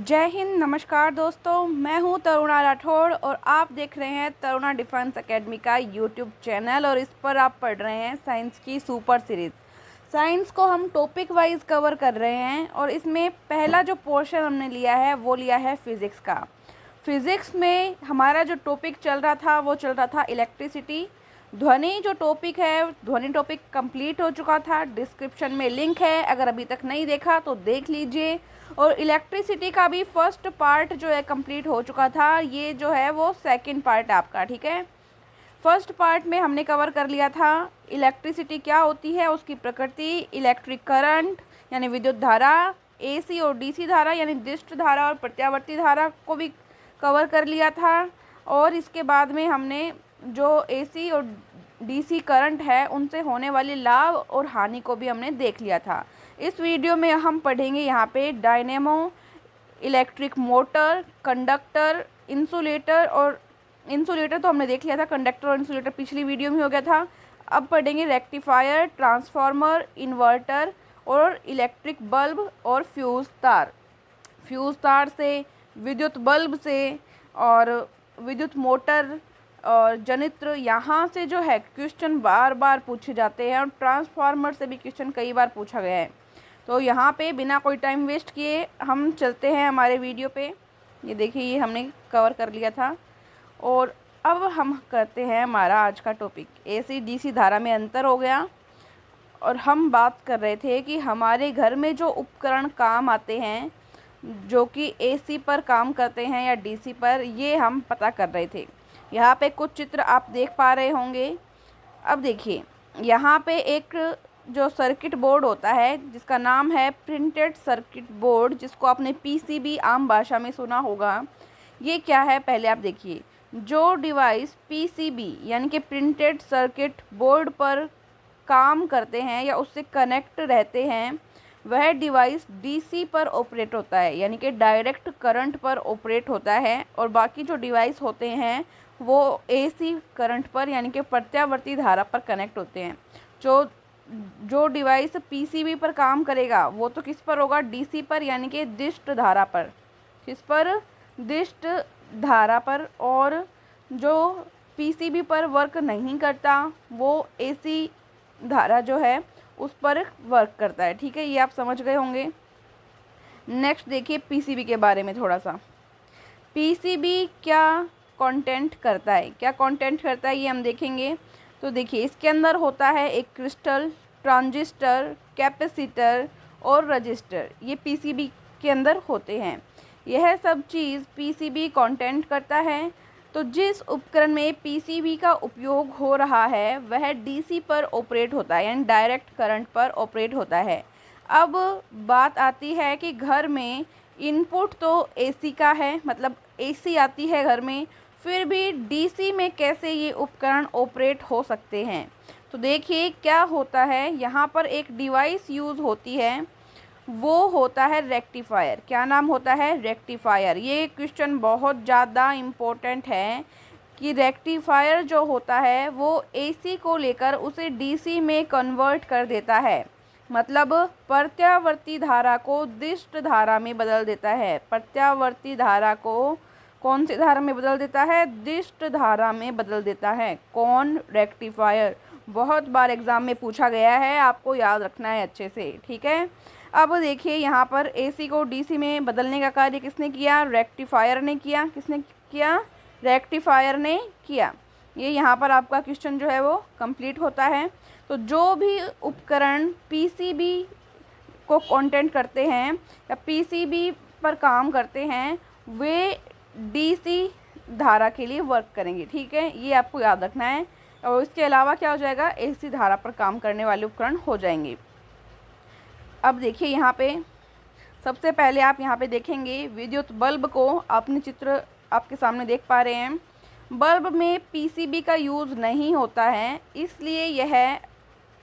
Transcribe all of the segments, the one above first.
जय हिंद। नमस्कार दोस्तों, मैं हूं तरुणा राठौड़ और आप देख रहे हैं तरुणा डिफेंस एकेडमी का यूट्यूब चैनल और इस पर आप पढ़ रहे हैं साइंस की सुपर सीरीज़। साइंस को हम टॉपिक वाइज कवर कर रहे हैं और इसमें पहला जो पोर्शन हमने लिया है वो लिया है फिज़िक्स का। फिज़िक्स में हमारा जो टॉपिक चल रहा था वो चल रहा था इलेक्ट्रिसिटी। ध्वनि जो टॉपिक है, ध्वनि टॉपिक कंप्लीट हो चुका था। डिस्क्रिप्शन में लिंक है, अगर अभी तक नहीं देखा तो देख लीजिए। और इलेक्ट्रिसिटी का भी फर्स्ट पार्ट जो है कंप्लीट हो चुका था। ये जो है वो सेकंड पार्ट आपका, ठीक है। फर्स्ट पार्ट में हमने कवर कर लिया था इलेक्ट्रिसिटी क्या होती है, उसकी प्रकृति, इलेक्ट्रिक करंट यानी विद्युत धारा, एसी और डीसी धारा यानी दिष्ट धारा और प्रत्यावर्ती धारा को भी कवर कर लिया था। और इसके बाद में हमने जो एसी और डीसी करंट है उनसे होने वाली लाभ और हानि को भी हमने देख लिया था। इस वीडियो में हम पढ़ेंगे यहाँ पे dynamo, electric motor, conductor, insulator. और इंसुलेटर तो हमने देख लिया था, कंडक्टर और इंसुलेटर पिछली वीडियो में हो गया था। अब पढ़ेंगे रेक्टिफायर, ट्रांसफार्मर, इन्वर्टर और इलेक्ट्रिक बल्ब और फ्यूज़ तार। फ्यूज़ तार से, विद्युत बल्ब से और विद्युत मोटर और जनित्र, यहाँ से जो है क्वेश्चन बार बार पूछे जाते हैं और ट्रांसफार्मर से भी क्वेश्चन कई बार पूछा गया है। तो यहाँ पे बिना कोई टाइम वेस्ट किए हम चलते हैं हमारे वीडियो पे। ये देखिए, ये हमने कवर कर लिया था और अब हम करते हैं हमारा आज का टॉपिक। एसी डीसी धारा में अंतर हो गया और हम बात कर रहे थे कि हमारे घर में जो उपकरण काम आते हैं जो कि एसी पर काम करते हैं या डीसी पर, ये हम पता कर रहे थे। यहाँ पे कुछ चित्र आप देख पा रहे होंगे। अब देखिए, यहाँ पे एक जो सर्किट बोर्ड होता है जिसका नाम है प्रिंटेड सर्किट बोर्ड, जिसको आपने पीसीबी आम भाषा में सुना होगा। ये क्या है, पहले आप देखिए। जो डिवाइस पीसीबी यानी कि प्रिंटेड सर्किट बोर्ड पर काम करते हैं या उससे कनेक्ट रहते हैं, वह डिवाइस डीसी पर ऑपरेट होता है यानी कि डायरेक्ट करंट पर ऑपरेट होता है। और बाकी जो डिवाइस होते हैं वो एसी करंट पर यानी कि प्रत्यावर्ती धारा पर कनेक्ट होते हैं। जो जो डिवाइस पीसीबी पर काम करेगा वो तो किस पर होगा, डीसी पर यानी कि दिष्ट धारा पर। किस पर, दिष्ट धारा पर। और जो पीसीबी पर वर्क नहीं करता वो एसी धारा जो है उस पर वर्क करता है, ठीक है। ये आप समझ गए होंगे। नेक्स्ट देखिए पीसीबी के बारे में थोड़ा सा। पीसीबी क्या कंटेंट करता है, क्या कंटेंट करता है ये हम देखेंगे। तो देखिए, इसके अंदर होता है एक क्रिस्टल, ट्रांजिस्टर, कैपेसिटर और रजिस्टर। ये पीसीबी के अंदर होते हैं। यह सब चीज़ पीसीबी कंटेंट करता है। तो जिस उपकरण में पीसीबी का उपयोग हो रहा है वह डीसी पर ऑपरेट होता है यानी डायरेक्ट करंट पर ऑपरेट होता है। अब बात आती है कि घर में इनपुट तो एसी का है, मतलब एसी आती है घर में, फिर भी डीसी में कैसे ये उपकरण ऑपरेट हो सकते हैं। तो देखिए क्या होता है, यहाँ पर एक डिवाइस यूज़ होती है, वो होता है रेक्टिफायर। क्या नाम होता है, रेक्टिफायर। ये क्वेश्चन बहुत ज़्यादा इम्पोर्टेंट है कि रेक्टिफायर जो होता है वो एसी को लेकर उसे डीसी में कन्वर्ट कर देता है, मतलब प्रत्यावर्ती धारा को दिष्ट धारा में बदल देता है। प्रत्यावर्ती धारा को कौन सी धारा में बदल देता है, दिष्ट धारा में बदल देता है। कौन, रेक्टिफायर। बहुत बार एग्ज़ाम में पूछा गया है, आपको याद रखना है अच्छे से, ठीक है। अब देखिए, यहाँ पर एसी को डीसी में बदलने का कार्य किसने किया, रेक्टिफायर ने किया। किसने किया, रेक्टिफायर ने किया। ये यहाँ पर आपका क्वेश्चन जो है वो कंप्लीट होता है। तो जो भी उपकरण पीसीबी को कंटेंट करते हैं या पीसीबी पर काम करते हैं वे डीसी धारा के लिए वर्क करेंगे, ठीक है। ये आपको याद रखना है। और इसके अलावा क्या हो जाएगा, एसी धारा पर काम करने वाले उपकरण हो जाएंगे। अब देखिए, यहाँ पे सबसे पहले आप यहाँ पे देखेंगे विद्युत बल्ब को। आपने चित्र आपके सामने देख पा रहे हैं। बल्ब में पीसीबी का यूज़ नहीं होता है, इसलिए यह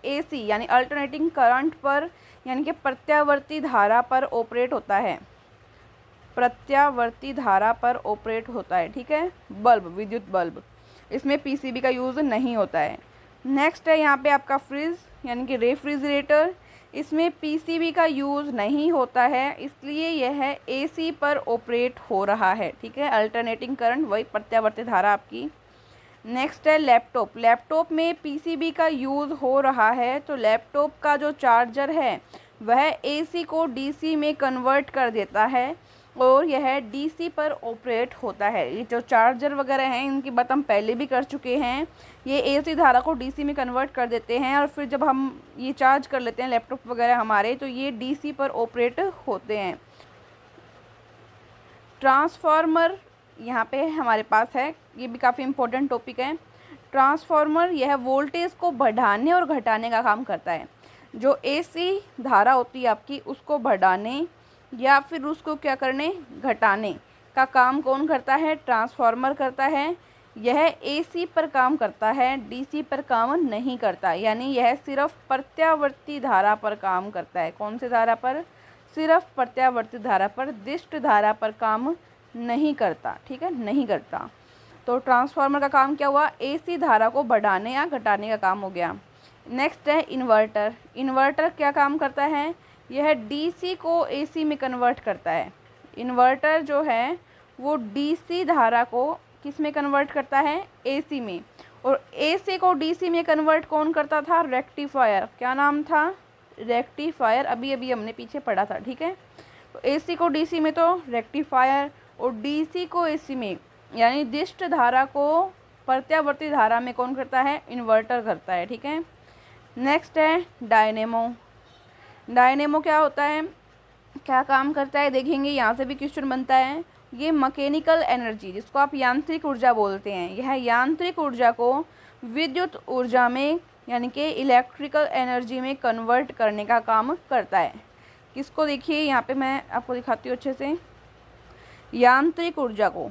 एसी यानी अल्टरनेटिंग करंट पर यानी कि प्रत्यावर्ती धारा पर ऑपरेट होता है। प्रत्यावर्ती धारा पर ऑपरेट होता है, ठीक है। बल्ब, विद्युत बल्ब, इसमें पीसीबी का यूज़ नहीं होता है। नेक्स्ट है यहाँ पे आपका फ्रिज यानी कि रेफ्रिजरेटर। इसमें पीसीबी का यूज़ नहीं होता है, इसलिए यह एसी पर ऑपरेट हो रहा है। ठीक है, अल्टरनेटिंग करंट वही प्रत्यावर्ती धारा आपकी। नेक्स्ट है लैपटॉप। लैपटॉप में पीसीबी का यूज़ हो रहा है, तो लैपटॉप का जो चार्जर है वह एसी को डीसी में कन्वर्ट कर देता है और यह डीसी पर ऑपरेट होता है। ये जो चार्जर वगैरह हैं इनकी बात हम पहले भी कर चुके हैं। ये एसी धारा को डीसी में कन्वर्ट कर देते हैं और फिर जब हम ये चार्ज कर लेते हैं लैपटॉप वगैरह हमारे, तो ये डीसी पर ऑपरेट होते हैं। ट्रांसफार्मर यहाँ पे हमारे पास है, ये भी काफ़ी इम्पोर्टेंट टॉपिक है। ट्रांसफार्मर यह वोल्टेज को बढ़ाने और घटाने का काम करता है। जो एसी धारा होती है आपकी उसको बढ़ाने या फिर उसको क्या करने, घटाने का काम कौन करता है, ट्रांसफार्मर करता है। यह एसी पर काम करता है, डीसी पर काम नहीं करता, यानी यह सिर्फ प्रत्यावर्ती धारा पर काम करता है। कौन सी धारा पर, सिर्फ प्रत्यावर्ती धारा पर, दिष्ट धारा पर काम नहीं करता। ठीक है, नहीं करता। तो ट्रांसफार्मर का काम क्या हुआ, एसी धारा को बढ़ाने या घटाने का काम हो गया। नेक्स्ट है इन्वर्टर। इन्वर्टर क्या काम करता है, यह डीसी को एसी में कन्वर्ट करता है। इन्वर्टर जो है वो डीसी धारा को किस में कन्वर्ट करता है, एसी में। और एसी को डीसी में कन्वर्ट कौन करता था, रेक्टिफायर। क्या नाम था, रेक्टिफायर। अभी अभी हमने पीछे पढ़ा था। ठीक है, तो एसी को डीसी में तो रेक्टिफायर, और डीसी को एसी में यानी दिष्ट धारा को प्रत्यावर्ती धारा में कौन करता है, इन्वर्टर करता है। ठीक है, नेक्स्ट है डायनेमो। डायनेमो क्या होता है, क्या काम करता है, देखेंगे यहाँ से भी क्वेश्चन बनता है। ये मैकेनिकल एनर्जी, जिसको आप यांत्रिक ऊर्जा बोलते हैं, यह यांत्रिक ऊर्जा को विद्युत ऊर्जा में यानी कि इलेक्ट्रिकल एनर्जी में कन्वर्ट करने का काम करता है। किसको, देखिए यहाँ पे मैं आपको दिखाती हूँ अच्छे से। यांत्रिक ऊर्जा को,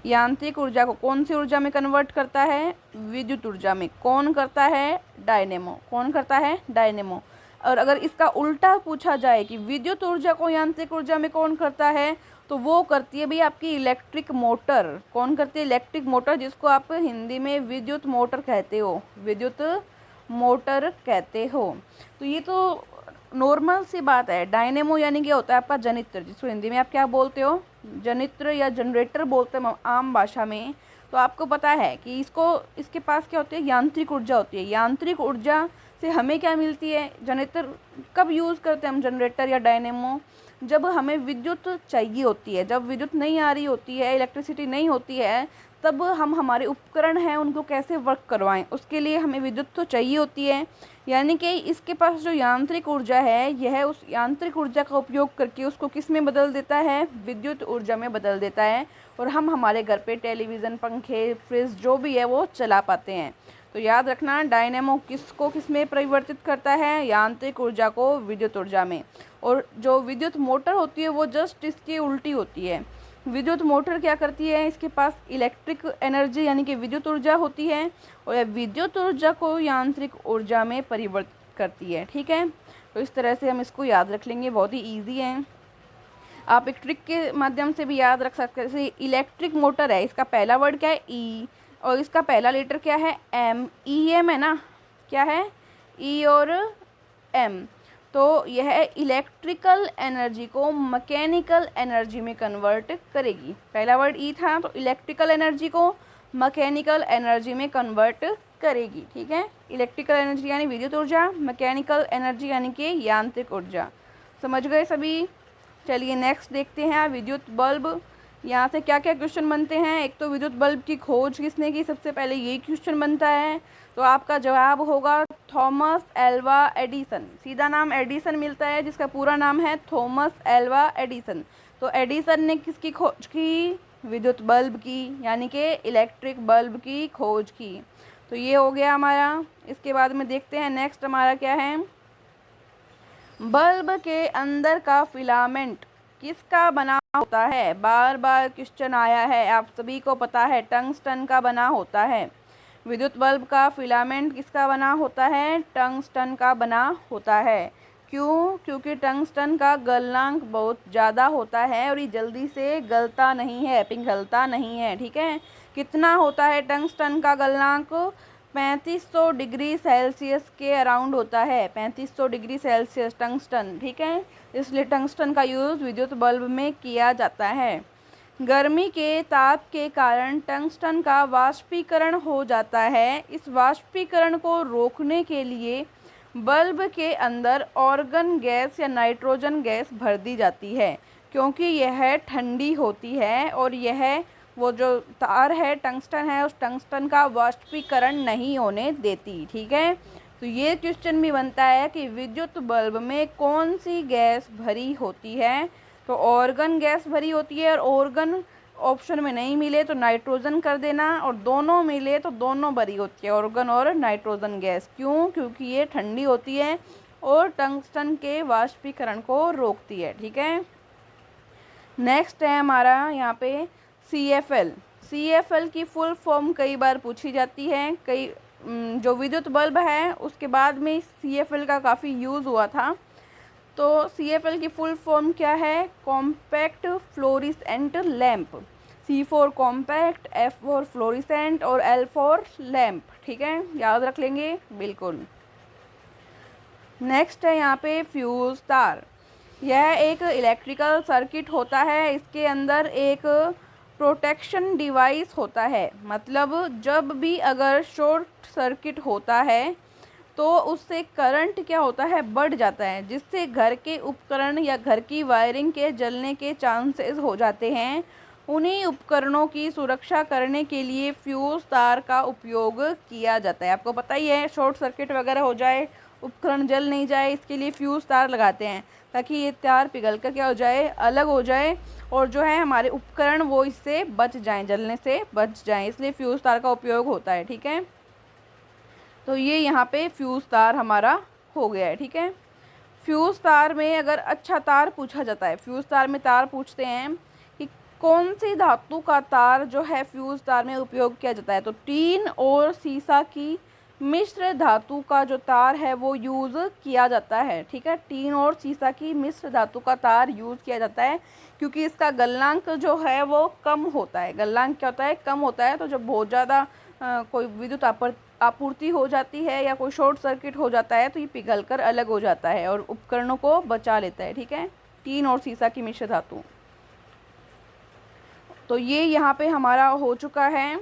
यांत्रिक ऊर्जा को कौन सी ऊर्जा में कन्वर्ट करता है, विद्युत ऊर्जा में। कौन करता है, डायनेमो। कौन करता है, डायनेमो। और अगर इसका उल्टा पूछा जाए कि विद्युत ऊर्जा को यांत्रिक ऊर्जा में कौन करता है, तो वो करती है भाई आपकी इलेक्ट्रिक मोटर। कौन करती है, इलेक्ट्रिक मोटर, जिसको आप हिंदी में विद्युत मोटर कहते हो, विद्युत मोटर कहते हो। तो ये तो नॉर्मल सी बात है। डायनेमो यानी क्या होता है आपका जनित्र, जिसको हिंदी में आप क्या बोलते हो, जनित्र या जनरेटर बोलते हैं आम भाषा में। तो आपको पता है कि इसके पास क्या होती है, यांत्रिक ऊर्जा होती है। यांत्रिक ऊर्जा से हमें क्या मिलती है, जनरेटर कब यूज़ करते हैं हम जनरेटर या डायनेमो, जब हमें विद्युत चाहिए होती है, जब विद्युत नहीं आ रही होती है, इलेक्ट्रिसिटी नहीं होती है, तब हम हमारे उपकरण हैं उनको कैसे वर्क करवाएं, उसके लिए हमें विद्युत तो चाहिए होती है। यानी कि इसके पास जो यांत्रिक ऊर्जा है, यह उस यांत्रिक ऊर्जा का उपयोग करके उसको किस में बदल देता है, विद्युत ऊर्जा में बदल देता है, और हम हमारे घर पे टेलीविज़न, पंखे, फ्रिज जो भी है वो चला पाते हैं। तो याद रखना, डायनेमो किसको किस में परिवर्तित करता है, यांत्रिक ऊर्जा को विद्युत ऊर्जा में। और जो विद्युत मोटर होती है वो जस्ट इसकी उल्टी होती है। विद्युत मोटर क्या करती है, इसके पास इलेक्ट्रिक एनर्जी यानी कि विद्युत ऊर्जा होती है, और यह विद्युत ऊर्जा को यांत्रिक ऊर्जा में परिवर्तित करती है। ठीक है, तो इस तरह से हम इसको याद रख लेंगे, बहुत ही ईजी है। आप एक ट्रिक के माध्यम से भी याद रख सकते हैं। जैसे इलेक्ट्रिक मोटर है, इसका पहला वर्ड क्या है, ई, और इसका पहला लेटर क्या है, एम। ई एम है ना, क्या है, ई और एम। तो यह इलेक्ट्रिकल एनर्जी को मैकेनिकल एनर्जी में कन्वर्ट करेगी। पहला वर्ड ई था, तो इलेक्ट्रिकल एनर्जी को मैकेनिकल एनर्जी में कन्वर्ट करेगी। ठीक है, इलेक्ट्रिकल एनर्जी यानी विद्युत ऊर्जा, मैकेनिकल एनर्जी यानी कि यांत्रिक ऊर्जा। समझ गए सभी। चलिए नेक्स्ट देखते हैं, विद्युत बल्ब। यहाँ से क्या क्या क्वेश्चन बनते हैं। एक तो विद्युत बल्ब की खोज किसने की, सबसे पहले ये क्वेश्चन बनता है। तो आपका जवाब होगा थॉमस एल्वा एडिसन। सीधा नाम एडिसन मिलता है, जिसका पूरा नाम है थॉमस एल्वा एडिसन। तो एडिसन ने किसकी खोज की, विद्युत बल्ब की, यानी कि इलेक्ट्रिक बल्ब की खोज की। तो ये हो गया हमारा। इसके बाद में देखते हैं नेक्स्ट हमारा क्या है, बल्ब के अंदर का फिलामेंट किसका बना होता है। बार बार क्वेश्चन आया है, आप सभी को पता है, टंगस्टन का बना होता है। विद्युत बल्ब का फिलामेंट किसका बना होता है, टंगस्टन का बना होता है। क्यों, क्योंकि टंगस्टन का गलनांक बहुत ज़्यादा होता है और ये जल्दी से गलता नहीं है, पिघलता नहीं है। ठीक है, कितना होता है टंगस्टन का गलनांक, 3500 डिग्री सेल्सियस के अराउंड होता है, 3500 डिग्री सेल्सियस टंगस्टन, ठीक है। इसलिए टंगस्टन का यूज़ विद्युत बल्ब में किया जाता है। गर्मी के ताप के कारण टंगस्टन का वाष्पीकरण हो जाता है। इस वाष्पीकरण को रोकने के लिए बल्ब के अंदर ऑर्गन गैस या नाइट्रोजन गैस भर दी जाती है, क्योंकि यह ठंडी होती है और यह वो जो तार है टंगस्टन है उस टंगस्टन का वाष्पीकरण नहीं होने देती, ठीक है। तो ये क्वेश्चन भी बनता है कि विद्युत बल्ब में कौन सी गैस भरी होती है, तो ऑर्गन गैस भरी होती है, और ऑर्गन ऑप्शन में नहीं मिले तो नाइट्रोजन कर देना, और दोनों मिले तो दोनों भरी होती है, ऑर्गन और नाइट्रोजन गैस। क्यों? क्योंकि ये ठंडी होती है और टंगस्टन के वाष्पीकरण को रोकती है, ठीक है। नेक्स्ट है हमारा यहाँ पे CFL। CFL की फुल फॉर्म कई बार पूछी जाती है, कई जो विद्युत बल्ब है उसके बाद में CFL का काफ़ी यूज़ हुआ था। तो CFL की फुल फॉर्म क्या है? Compact fluorescent lamp. C for compact, F for fluorescent और L फॉर लैम्प, ठीक है, याद रख लेंगे बिल्कुल। नेक्स्ट है यहाँ पे फ्यूज़ तार। यह एक इलेक्ट्रिकल सर्किट होता है, इसके अंदर एक प्रोटेक्शन डिवाइस होता है, मतलब जब भी अगर शॉर्ट सर्किट होता है तो उससे करंट क्या होता है? बढ़ जाता है, जिससे घर के उपकरण या घर की वायरिंग के जलने के चांसेस हो जाते हैं। उन्हीं उपकरणों की सुरक्षा करने के लिए फ्यूज़ तार का उपयोग किया जाता है। आपको पता ही है, शॉर्ट सर्किट वगैरह हो जाए, उपकरण जल नहीं जाए, इसके लिए फ्यूज़ तार लगाते हैं, ताकि ये तार पिघल कर क्या हो जाए? अलग हो जाए, और जो है हमारे उपकरण वो इससे बच जाएं, जलने से बच जाएं, इसलिए फ्यूज़ तार का उपयोग होता है, ठीक है। तो ये यहाँ पे फ्यूज़ तार हमारा हो गया है, ठीक है। फ्यूज़ तार में अगर अच्छा तार पूछा जाता है, फ्यूज़ तार में तार पूछते हैं कि कौन सी धातु का तार जो है फ्यूज़ तार में उपयोग किया जाता है, तो टीन और सीसा की मिश्र धातु का जो तार है वो यूज़ किया जाता है, ठीक है। टीन और सीसा की मिश्र धातु का तार यूज़ किया जाता है, क्योंकि इसका गलनांक जो है वो कम होता है। गलनांक क्या होता है? कम होता है। तो जब बहुत ज़्यादा कोई विद्युत आपूर्ति हो जाती है या कोई शॉर्ट सर्किट हो जाता है तो ये पिघलकर अलग हो जाता है और उपकरणों को बचा लेता है, ठीक है। टीन और सीसा की मिश्र धातु। तो ये यहाँ पे हमारा हो चुका है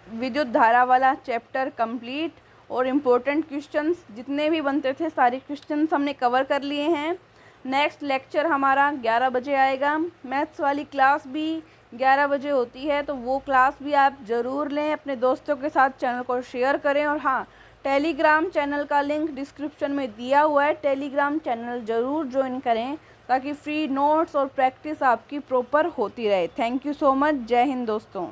विद्युत धारा वाला चैप्टर कंप्लीट, और इम्पोर्टेंट क्वेश्चंस जितने भी बनते थे सारे क्वेश्चंस हमने कवर कर लिए हैं। नेक्स्ट लेक्चर हमारा 11 बजे आएगा। मैथ्स वाली क्लास भी 11 बजे होती है, तो वो क्लास भी आप ज़रूर लें, अपने दोस्तों के साथ चैनल को शेयर करें। और हाँ, टेलीग्राम चैनल का लिंक डिस्क्रिप्शन में दिया हुआ है, टेलीग्राम चैनल ज़रूर ज्वाइन करें, ताकि फ्री नोट्स और प्रैक्टिस आपकी प्रॉपर होती रहे। Thank you so much. जय हिंद दोस्तों।